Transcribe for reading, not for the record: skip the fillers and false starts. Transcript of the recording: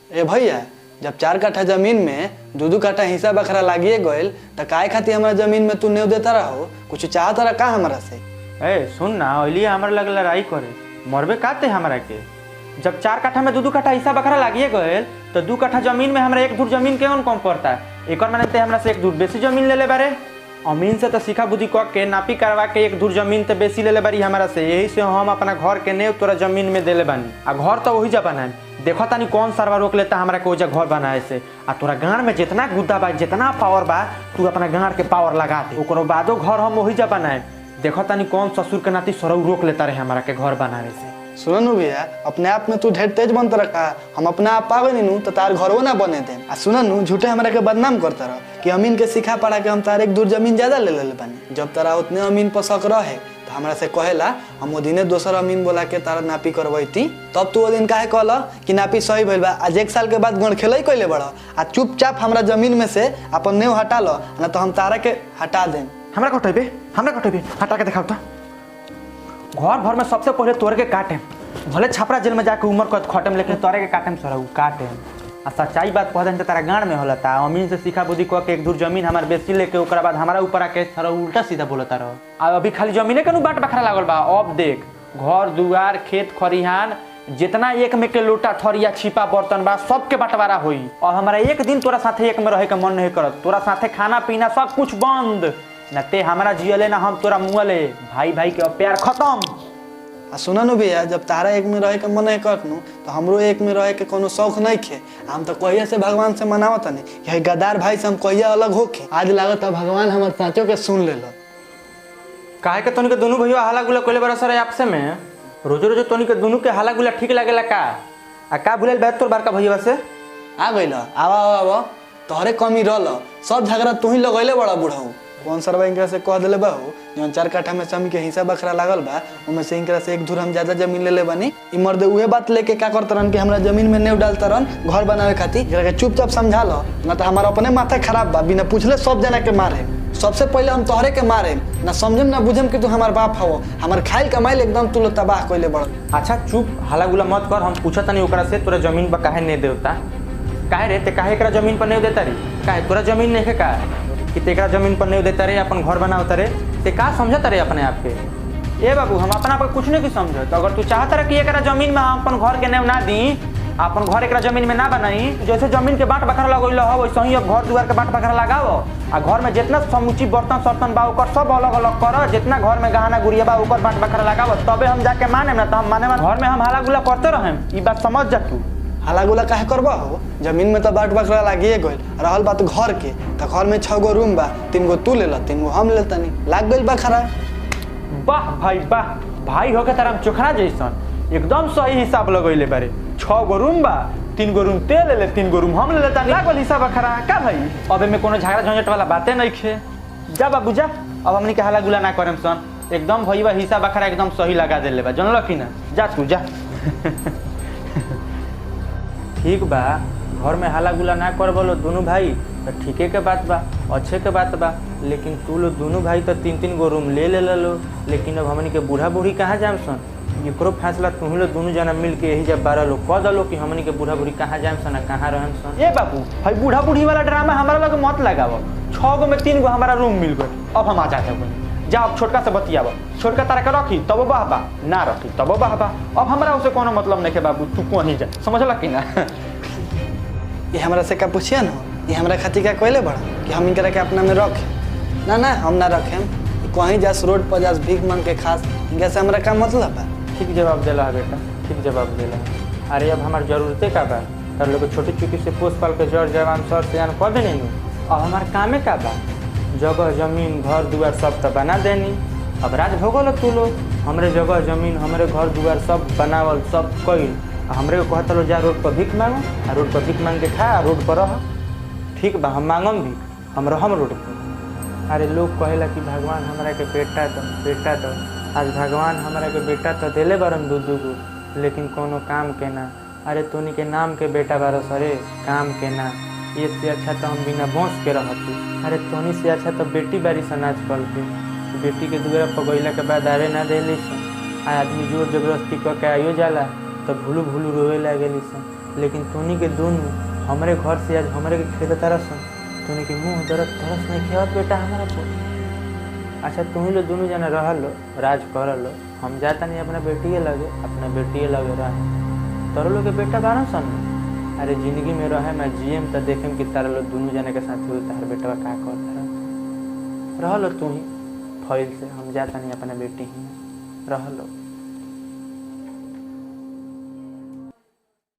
ए भैया, जब 4 कट्ठा जमीन में 2-2 कट्ठा हिस्सा बखरा लागिए गइल तो काय खातिर हमारा जमीन में तू नेव देता रहो? कुछ चाहता रहा का हमारा से? ए सुन ना, ओइलिए हमारे लगे लड़ाई करे मरबे काते हमारा के। जब 4 कट्ठा में 2-2 कट्ठा हिस्सा बखरा लागिए गइल तो 2 कट्ठा जमीन में हमारा 1 धूर जमीन केवन कम पड़ता है? एक माने ते हमरा से 1 धूर बेसी जमीन ले ले बारे। अमीन से तो सीखा बुद्धि क के नापी करवा के 1 धूर जमीन तो बेसी ले ले बारी हमारा से। यही से हम अपना घर के नेव तोरा जमीन में देले बानी। आ घर तो वही जा बनाए। देखो तानी कौन सरवा रोक लेता हमरा के ओजा घर बनाए से। आ तोरा गांड में जितना गुद्दा बा, जितना पावर बा, तू अपना गांड के पावर लगा दे। ओकरो बादो घर हम वही जा बनाए। देखो तानी कौन ससुर के नाती सरऊ रोक लेता रहे हमरा के घर बनावे से। सुननु भैया, अपने आप में तू ढेर तेज बनता रखा। हम अपना आप पावे नीनू तो तार घरवो ना बने दे। आ सुननु, झूठे हमरा के बदनाम करता रह कि अमीन के सिखा पड़ा के हम तार 1 धूर जमीन ज्यादा ले ले बानी। जब तारा उतने अमीन पर शक रहे तो हमरा से कहेला हम ओ दिने दोसर अमीन बोला के तारा नापी करवैती। तब तू ओ दिन काहे कहला कि नापी सही भइल बा? आज 1 साल के बाद गण खेलई कइले बड़ा। आ चुपचाप हमरा जमीन में से अपन नेव हटा लो, ना तो हम तारा के हटा दें। हमरा कटैबे हटा के दिखाओ तो। घर भर में सबसे पहले तोरे के काटे, भले छपरा जेल में जाके उम्र कद खटम, लेकिन तोरे के काटे सरऊ काटे। आ सच्चाई बात कह दें तो तारा गांड में होलता। अमीन से सीखा बुद्धि कह के 1 धूर जमीन हमार बेसी लेके ओकरा बाद हमारा ऊपर आके सरऊ उल्टा सीधा बोलता रहो। आ अभी खाली जमीने के नु बाट बखरा लागल बा। अब देख, घर दुआर खेत खरिहान जितना 1 में के लोटा थरिया छिपा बर्तन बा सबके बंटवारा होई। और हमारा 1 दिन तोरा साथे 1 में रहे के मन नहीं करत। तोरा साथे खाना पीना सब कुछ बंद। न ते हमारा जियले ना हम तोरा मुँहले। भाई भाई के प्यार खत्म। आ सुननु भैया, जब तारा 1 में रहे के मन नहीं करतनु तो हमरो 1 में रहे के कोनो शौक नहीं खे। हम तो कहिया से भगवान से मनावत नहीं यही गद्दार भाई से हम कहिया अलग होके। आज लागत भगवान हमर साँचो के सुन लेलो। काहे के तोनी के दोनों भैया हाला गुला कोले बरसर आपसे में रोज रोज तोनी के दोनों के हाला गुला ठीक लागेला का? आ का भूलल बैठ तोर बड़का भैया से आ गइल? आवा तोहरे कमी रहल। सब झगड़ा तू ही लगैले बड़ा बुढ़ऊ। कौन सरवा इनकरा से कह दिले बाहू जौन 4 कट्ठा में समी के हिस्सा बखरा लागल बा, उनमें से इनकरा से 1 धूर हम ज्यादा जमीन ले ले बानी। ई मर्दे उहे बात लेके का करत रहन कि हमरा जमीन में नेव डालता रहन घर बनावे खातिर। एकरा के चुपचाप समझा लो, ना तो हमारा अपने माथा खराब बा। बिना पूछले सब जना के मारे। सबसे पहले हम तोहरे के मारे, ना समझम ना बुझम कि तू हमार बाप हवो। हमार खाइल कमाइल एकदम तू लो तबाह कइले बड़। अच्छा चुप, हाला गुला मत कर। हम पूछत नहीं ओकरा से तोरा जमीन पर काहे नहीं देवता? काहे रे ते काहे एकरा जमीन पर नहीं देता रे? काहे तोरा जमीन नहीं है का कि तेकरा जमीन पर नहीं देता रे? अपन घर बनावता रे ते का समझता रे अपने आप के? ए बाबू, हम अपना आप कुछ नहीं समझत। अगर तू चाहता रहे कि एकरा जमीन में हम अपन घर के नेव ना दी, अपन घर एकरा जमीन में ना बनाई, जैसे जमीन के बाट बखरा लगैल हो वैसे ही अब घर दुआर के बाट बखरा लगाओ। आ घर में जितना समुची बर्तन सर्तन बा ओकर सब अलग अलग कर। जितना घर में गहना गुड़िया बा ओकर बाट बखरा लगाओ, तबे हम जाके माने ना। तो हम माने घर में हम हाला गुला करते रहें। ई बात समझ जा तू। हाला गुला काहे करबा हो? जमीन में तो बाट बखरा लागिए गइल। रहल बात घर के, तो घर में 6 गो रूम बा, 3 गो तू ले ला, 3 गो हम ले तनी। लाग गइल बखरा। वाह भाई वाह, भाई होके तारा हम चोखना जैसन एकदम सही हिसाब लगैले बारे। 6 गो रूम बा, 3 गो रूम ते ले ले, 3 गो रूम हम ले लेता। लागल हिसाब बखरा का भाई? अब में कोनो झगड़ा झंझट वाला बातें नहीं खे। जा बाबू जा, अब हमनी के हाला गुला ना करम सन। एकदम भईवा हिसाब बखरा एकदम सही लगा देले बा, जानल कि ना? जा तू जा। ठीक बा, घर में हाला गुला ना कर बोलो दोनों भाई तो ठीके के बात बा, अच्छे के बात बा। लेकिन तू लो दोनों भाई तो 3-3 गो रूम ले लो। लेकिन अब हमनी के बूढ़ा बूढ़ी कहाँ जाम सन? एकरो फैसला तू ही लो दोनों जना मिल के यही जब 12 लोग कह दलो कि हमनी के बूढ़ा बूढ़ी कहाँ जाम सन, कहाँ रहम सन। ए बाबू, भाई बूढ़ा बूढ़ी वाला ड्रामा हमारा लगे मत लगाव। 6 गो में 3 गो हमारा रूम मिल गए। अब हम आ जाते हैं। जा अब छोटका से बतियाब। छोटका तारा के रखी तब बहबा, ना रखी तब बहबा। अब हमारा उसे कोनो मतलब नहीं है बाबू, तू कहीं जा। समझला कि ना? ये हमरा से का पूछिए ना, ये हमरा खातिर का कहले बड़ा कि हम इनकरा के अपना में रखे? ना हम ना रखेम। कहीं जास रोड पर जास भीख मांग के खास, इनका से हमरा का मतलब बा? ठीक जवाब देला बेटा, ठीक जवाब देला। अरे अब हमार जरूरतें का बा? तर लोग छोटी चुकी से पोस पाल के जड़ जवान सर सियान कर दे नहीं। अब हमार कामे का बा? जगह जमीन घर दुआर सब तो बना देनी। अब राज भोगल तू लोग हमरे जगह जमीन हमरे घर दुआर सब बनावल सब कइल। हमरे को कहता लो जा रोड पर भीख मांगो, आ रोड पर भीख मांग के खा, रोड पर रह। ठीक बा, हम मांगम भीख, हम रहम रोड पर। अरे लोग कहेला कि भगवान हमरा के बेटा तो आज भगवान हमरा के बेटा तो दिले बरन 2-2 गो, लेकिन कोनो काम के ना। अरे तोनी के नाम के बेटा बारस, अरे काम के ना। ये से अच्छा तो हम बिना बॉस के रहती। अरे तोनी से अच्छा तो बेटी बारी सन आजकल के। बेटी के दुआरा पर गइला के बाद आवे ना देली सन। आदमी जोर जबरदस्ती क के आइयो जाला तो भूलू रोवे लागेली सन। लेकिन तूनी के दोनों हमारे घर से आज हमारे के खेत तरसन, तूनी के मुँह दर्द तरस नहीं खेवत बेटा हमारा पर। अच्छा तुम लोग दोनों जना रह लो, राज कर लो, हम जाता नहीं अपना बेटिए लगे, अपना बेटिए लगे रहे। तोर लोग के बेटा बारह सन, अरे जिंदगी में रहे मैं जियम तो देखेम कि तारा लोग दोनों जने के साथ हो, तार बेटा का करता रह लो तू ही फैल से, हम जाता नहीं अपना बेटी ही रह लो।